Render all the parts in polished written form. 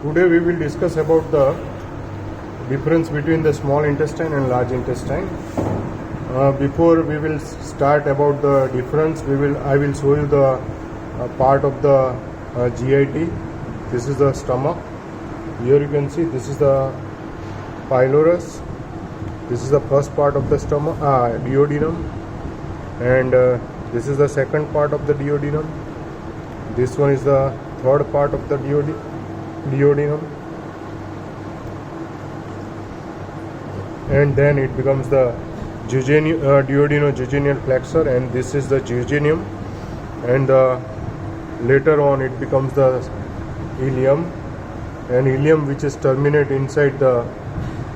Today we will discuss about the difference between the small intestine and large intestine. Before we will start about the difference, I will show you the part of the GIT. This is the stomach. Here you can see this is the pylorus. This is the first part of the stomach, duodenum, and this is the second part of the duodenum. This one is the third part of the duodenum, and then it becomes the duodenojejunal flexor, and this is the jejuneum, and later on it becomes the ileum, and ileum which is terminate inside the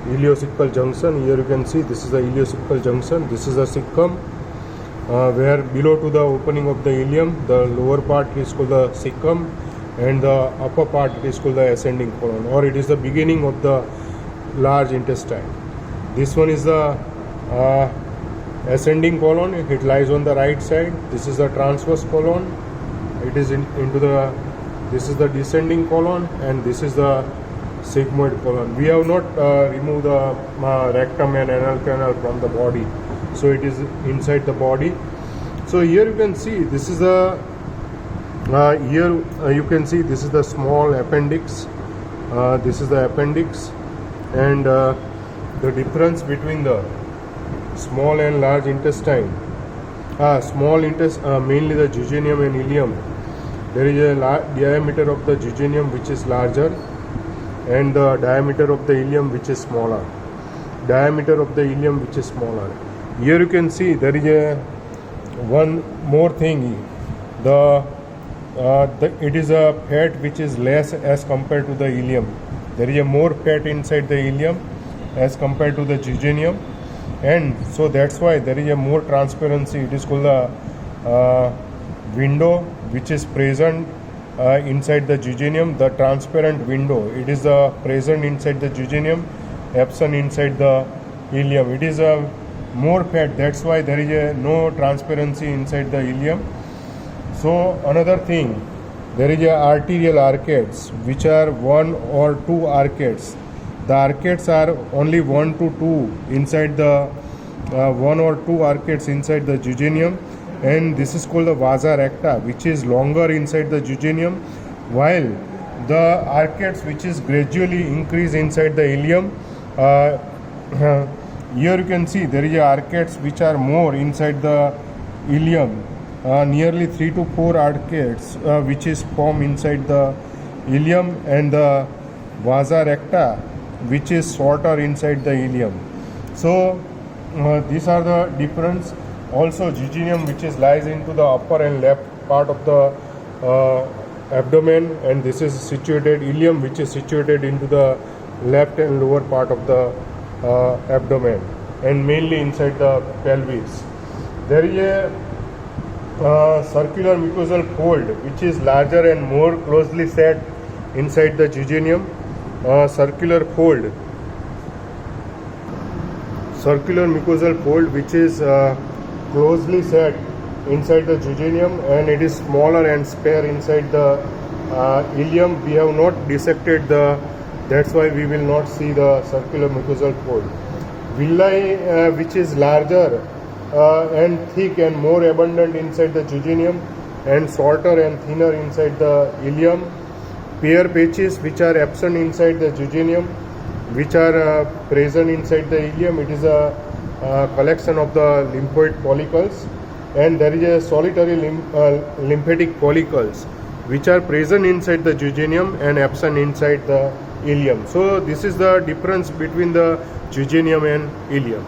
ileocecal junction. Here you can see this is the ileocecal junction. This is the cecum, where below to the opening of the ileum, the lower part is called the cecum, and the upper part is called the ascending colon, or it is the beginning of the large intestine. This one is the ascending colon. It lies on the right side. This is the transverse colon. It is this is the descending colon, and this is the sigmoid colon. We have not removed the rectum and anal canal from the body, so it is inside the body. So here you can see this is the you can see this is the small appendix. This is the appendix, and the difference between the small and large intestine. Mainly the jejuneum and ileum. There is a diameter of the jejuneum which is larger, and the diameter of the ileum which is smaller. Diameter of the ileum which is smaller. Here you can see there is a one more thing. It is a fat which is less as compared to the ileum. There is a more fat inside the ileum as compared to the jejuneum, and so that's why there is a more transparency. It is called the window which is present inside the jejuneum, the transparent window. It is present inside the jejuneum, absent inside the ileum. It is a more fat, that's why there is no transparency inside the ileum. So another thing, there is arterial arcades which are 1 or 2 arcades. The arcades are only 1 to 2 inside the 1 or 2 arcades inside the jejuneum, and this is called the vasa recta, which is longer inside the jejuneum, while the arcades which is gradually increase inside the ileum. Here you can see there is arcades which are more inside the ileum, nearly 3 to 4 arcades which is formed inside the ileum, and the vasa recta which is shorter inside the ileum. So these are the difference. Also jejuneum which is lies into the upper and left part of the abdomen, and this is situated ileum which is situated into the left and lower part of the abdomen, and mainly inside the pelvis. There is a circular mucosal fold which is larger and more closely set inside the jejuneum. Circular mucosal fold which is closely set inside the jejuneum, and it is smaller and spare inside the ileum. We have not dissected that's why we will not see the circular mucosal fold. Villi which is larger and thick and more abundant inside the jejuneum, and shorter and thinner inside the ileum. Pear patches which are absent inside the jejuneum, which are present inside the ileum. It is a collection of the lymphoid follicles, and there is a solitary lymphatic follicles which are present inside the jejuneum and absent inside the ileum. So this is the difference between the jejuneum and ileum.